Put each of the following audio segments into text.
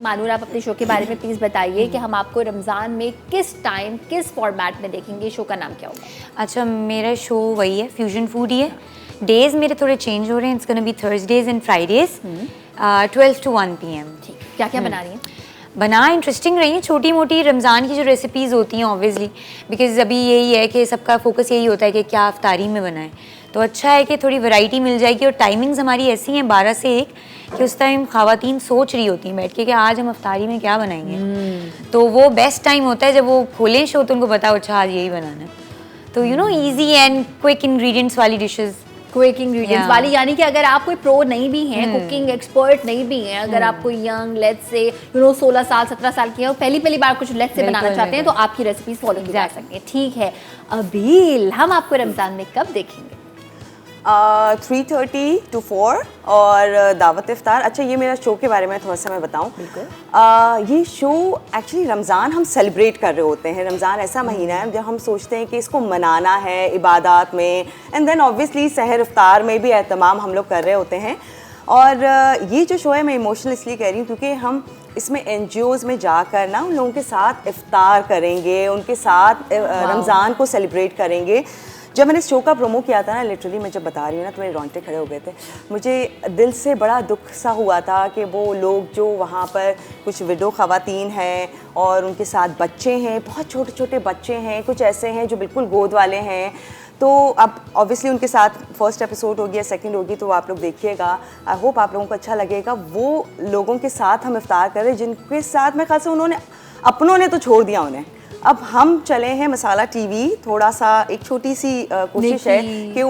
मानूर, आप अपने शो के बारे में प्लीज़ बताइए कि हम आपको रमज़ान में किस टाइम किस फॉर्मेट में देखेंगे, शो का नाम क्या होगा? अच्छा, मेरा शो वही है, फ्यूजन फूड ही है। डेज मेरे थोड़े चेंज हो रहे हैं, it's gonna be Thursdays and Fridays 12 to 1 PM। ठीक, क्या क्या बना रही हैं? बना इंटरेस्टिंग रही हैं, छोटी मोटी रमज़ान की जो रेसिपीज़ होती हैं ऑब्वियसली, बिकॉज अभी यही है कि सबका फोकस यही होता है कि क्या अफ्तारी में बनाएं, तो अच्छा है कि थोड़ी वैरायटी मिल जाएगी। और टाइमिंग्स हमारी ऐसी हैं 12 से 1 कि उस टाइम ख़वातीन सोच रही होती हैं बैठ के कि आज हम अफ्तारी में क्या बनाएंगे। तो वो बेस्ट टाइम होता है जब वो खोलें शो तो उनको बताओ अच्छा आज यही बनाना है। तो you know easy and quick ingredients वाली डिशेज़, क्विक इंग्रेडिएंट्स वाली, यानी कि अगर आप कोई प्रो नहीं भी हैं, कुकिंग एक्सपर्ट नहीं भी हैं, अगर आप कोई यंग लेट्स से 16 साल 17 साल की हैं, पहली बार कुछ लेट्स से बनाना चाहते हैं तो आपकी रेसिपीज फॉलो की जा सकती हैं। ठीक है अबील, हम आपको रमज़ान में कब देखेंगे? 3:30 to 4 और दावत इफ्तार। अच्छा, ये मेरा शो के बारे में थोड़ा सा मैं बताऊं। ये शो एक्चुअली रमज़ान हम सेलिब्रेट कर रहे होते हैं। रमज़ान ऐसा महीना है जब हम सोचते हैं कि इसको मनाना है इबादत में, एंड देन ऑब्वियसली सहर इफ्तार में भी एहतमाम हम लोग कर रहे होते हैं। और ये जो शो है मैं इमोशनल इसलिए कह रही हूँ क्योंकि हम इसमें NGOs में जाकर ना उन लोगों के साथ इफ्तार करेंगे, उनके साथ रमज़ान को सेलिब्रेट करेंगे। जब मैंने इस शो का प्रोमो किया था ना, लिटरली मैं जब बता रही हूँ ना तो मेरे रोंगटे खड़े हो गए थे। मुझे दिल से बड़ा दुख सा हुआ था कि वो लोग जो वहाँ पर कुछ विडो ख़वातीन हैं और उनके साथ बच्चे हैं, बहुत छोटे छोटे बच्चे हैं, कुछ ऐसे हैं जो बिल्कुल गोद वाले हैं। तो अब ऑब्वियसली उनके साथ फर्स्ट एपिसोड होगी या सेकंड होगी तो आप लोग देखिएगा। आई होप आप लोगों को अच्छा लगेगा। वो लोगों के साथ हम इफ्तार करें जिनके साथ मैं ख़ास उन्होंने अपनों ने तो छोड़ दिया उन्हें। अब हम चले हैं मसाला टीवी, थोड़ा सा एक छोटी सी कोशिश है कि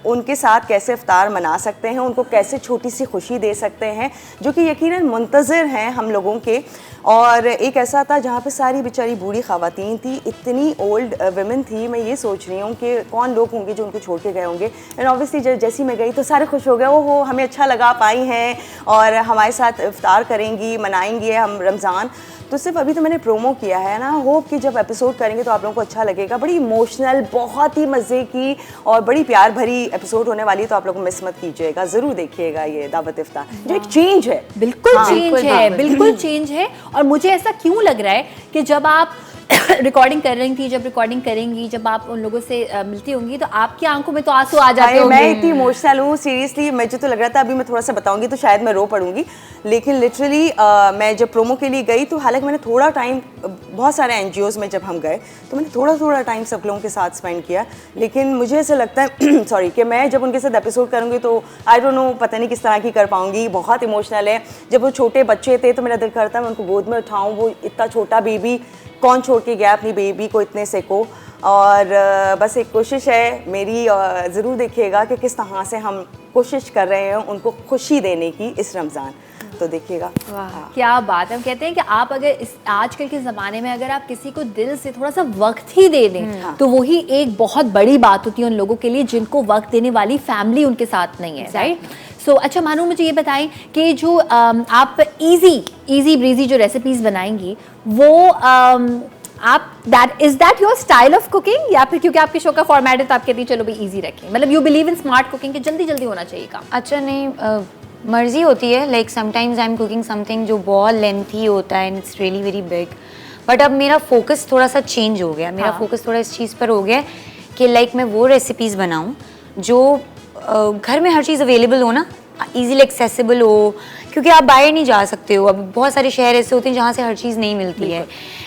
उनके साथ कैसे इफ्तार मना सकते हैं, उनको कैसे छोटी सी खुशी दे सकते हैं जो कि यकीनन मुंतज़िर हैं हम लोगों के। और एक ऐसा था जहाँ पे सारी बेचारी बूढ़ी ख़वातीन थी, इतनी ओल्ड वुमेन थी। मैं ये सोच रही हूँ कि कौन लोग होंगे जो उनको छोड़ के गए होंगे। एंड ऑब्वियसली जैसी मैं गई तो सारे खुश हो गए, ओहो हमें अच्छा लगा, आप आई हैं और हमारे साथ इफ्तार करेंगी, मनाएंगी हम रमज़ान। तो सिर्फ अभी तो मैंने प्रोमो किया है ना, होप कि जब एपिसोड करेंगे तो आप लोगों को अच्छा लगेगा। बड़ी इमोशनल, बहुत ही मज़े की और बड़ी प्यार भरी एपिसोड होने वाली है, तो आप लोग मिस मत कीजिएगा, ज़रूर देखिएगा ये दावत इफ्तार जो एक चेंज है। बिल्कुल चेंज है, बिल्कुल चेंज है। और मुझे ऐसा क्यों लग रहा है कि जब आप रिकॉर्डिंग कर रही थी, जब रिकॉर्डिंग करेंगी, जब आप उन लोगों से मिलती होंगी तो आपकी आंखों में तो आंसू आ जाते होंगे। मैं इतनी इमोशनल हूँ सीरियसली, मुझे तो लग रहा था अभी मैं थोड़ा सा बताऊंगी तो शायद मैं रो पड़ूंगी, लेकिन लिटरली मैं जब प्रोमो के लिए गई तो हालांकि मैंने थोड़ा टाइम, बहुत सारे NGOs में जब हम गए तो मैंने थोड़ा टाइम सब लोगों के साथ स्पेंड किया, लेकिन मुझे ऐसा लगता है सॉरी कि मैं जब उनके साथ एपिसोड करूँगी तो आई डोंट नो, पता नहीं किस तरह की कर पाऊँगी। बहुत इमोशनल है। जब वो छोटे बच्चे थे तो मेरा दिल करता मैं उनको गोद में उठाऊँ, वो इतना छोटा बेबी कौन छोड़ के गया अपनी बेबी को इतने से को। और बस एक कोशिश है मेरी, ज़रूर देखिएगा कि किस तरह से हम कोशिश कर रहे हैं उनको खुशी देने की इस रमज़ान, तो देखिएगा। वाह क्या बात है। हम कहते हैं कि आप अगर इस आजकल के ज़माने में अगर आप किसी को दिल से थोड़ा सा वक्त ही दे दें तो वही एक बहुत बड़ी बात होती है उन लोगों के लिए जिनको वक्त देने वाली फैमिली उनके साथ नहीं है, राइट? सो अच्छा मानू, मुझे ये बताएं कि जो आप इजी ब्रीजी जो रेसिपीज़ बनाएंगी वो आप is that your style of cooking, या फिर क्योंकि आपके शो का फॉर्मेट है तो आप कहती हैं चलो भी इजी रखें, मतलब you believe in smart cooking कि जल्दी जल्दी होना चाहिए काम? अच्छा नहीं, मर्जी होती है। Like sometimes I am cooking something जो बहुत लेंथी होता है and it's really very big, but अब मेरा फोकस थोड़ा सा चेंज हो गया। मेरा फोकस थोड़ा इस चीज़ पर हो गया कि लाइक मैं वो रेसिपीज़ बनाऊँ जो घर में हर चीज़ अवेलेबल हो ना, ईजीली एक्सेसिबल हो, क्योंकि आप बाहर नहीं जा सकते हो। अब बहुत सारे शहर ऐसे होते हैं जहाँ से हर चीज़ नहीं मिलती है,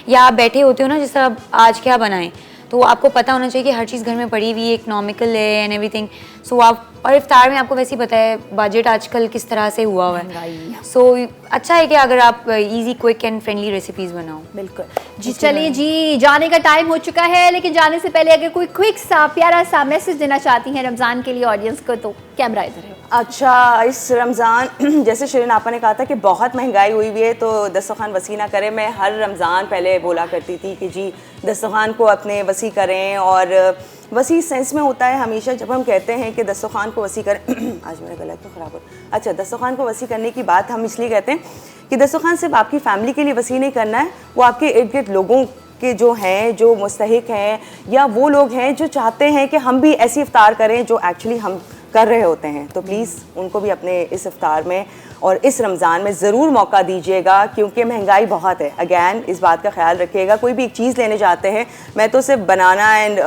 या आप बैठे होते हो ना, जिस तरह आज क्या बनाएं तो आपको पता होना चाहिए कि हर चीज़ घर में पड़ी हुई है, इकोनॉमिकल है एंड एवरीथिंग। सो आप, और इफ्तार में आपको वैसे ही पता है बजट आजकल किस तरह से हुआ है। सो अच्छा है कि अगर आप easy quick and friendly recipes बनाओ। बिल्कुल जी। चलिए जी, जाने का टाइम हो चुका है, लेकिन जाने से पहले अगर कोई क्विक सा प्यारा सा मैसेज देना चाहती हैं रमज़ान के लिए ऑडियंस को तो कैमरा इधर है। अच्छा, इस रमज़ान जैसे शिरीन आपा ने कहा था कि बहुत महंगाई हुई हुई है तो दस्तरखान वसी ना करें। मैं हर रमज़ान पहले बोला करती थी कि जी दस्तरखान को अपने वसी करें, और वसी सेंस में होता है हमेशा जब हम कहते हैं कि दस्तरखान को वसी करें आज मेरा गला क्यों ख़राब हो। अच्छा, दस्तरखान को वसी करने की बात हम इसलिए कहते हैं कि दस्तरखान सिर्फ आपकी फैमिली के लिए वसी नहीं करना है, वो आपके इर्द गिर्द लोगों के जो हैं, जो मुस्तहिक हैं, या वो लोग हैं जो चाहते हैं कि हम भी ऐसी इफ्तार करें जो एक्चुअली हम कर रहे होते हैं, तो प्लीज़ उनको भी अपने इस इफ्तार में और इस रमज़ान में ज़रूर मौका दीजिएगा, क्योंकि महंगाई बहुत है। अगैन इस बात का ख्याल रखिएगा, कोई भी एक चीज़ लेने जाते हैं, मैं तो सिर्फ बनाना एंड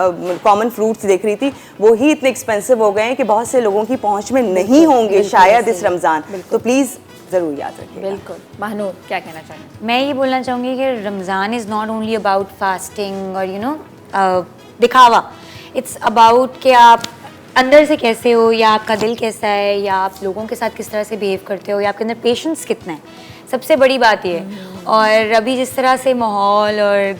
कॉमन फ्रूट्स देख रही थी, वो ही इतने एक्सपेंसिव हो गए हैं कि बहुत से लोगों की पहुँच में नहीं होंगे शायद इस रमज़ान। तो प्लीज़ ज़रूर याद रखिएगा। बिल्कुल। महनूर क्या कहना चाहेंगे? मैं ये बोलना चाहूँगी कि Ramzan is not only about fasting और दिखावा। इट्स अबाउट कि आप अंदर से कैसे हो, या आपका दिल कैसा है, या आप लोगों के साथ किस तरह से बिहेव करते हो, या आपके अंदर पेशेंस कितना है। सबसे बड़ी बात ये है। और अभी जिस तरह से माहौल और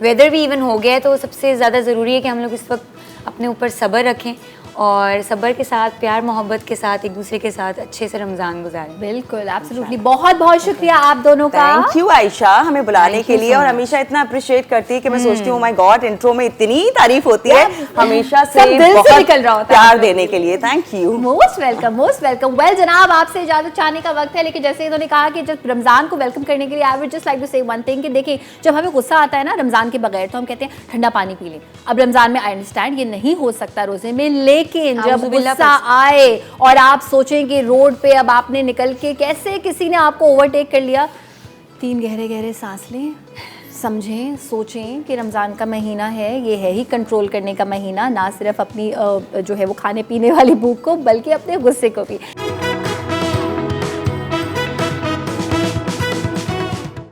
वेदर भी इवन हो गया है, तो सबसे ज़्यादा ज़रूरी है कि हम लोग इस वक्त अपने ऊपर सब्र रखें और सब्र के साथ, प्यार मोहब्बत के साथ, एक दूसरे के साथ अच्छे से रमज़ान गुजारें। बिल्कुल, एब्सोल्युटली। बहुत बहुत शुक्रिया आप दोनों का। थैंक यू आयशा हमें बुलाने के लिए, और हमेशा इतना अप्रिशिएट करती है कि मैं सोचती हूँ माय गॉड, इंट्रो में इतनी तारीफ होती है, हमेशा से बहुत निकल रहा होता है प्यार देने के लिए। Thank you. Most welcome, most welcome. Well जनाब, आपसे इजाजत चाहने का वक्त है, लेकिन जैसे इन्होंने कहा कि जब रमजान को वेलकम करने के लिए I would just like to say one thing कि देखिए, जब हमें गुस्सा आता है ना रमजान के बगैर, तो हम कहते हैं ठंडा पानी पी लें। अब रमजान में आई अंडरस्टैंड ये नहीं हो सकता रोजे में, लेकिन जब गुस्सा आए और आप सोचें कि रोड पे अब आपने निकल के कैसे किसी ने आपको ओवरटेक कर लिया, 3 गहरे गहरे सांस लें, समझें, सोचें कि रमज़ान का महीना है, ये है ही कंट्रोल करने का महीना, ना सिर्फ अपनी जो है वो खाने पीने वाली भूख को, बल्कि अपने गुस्से को भी।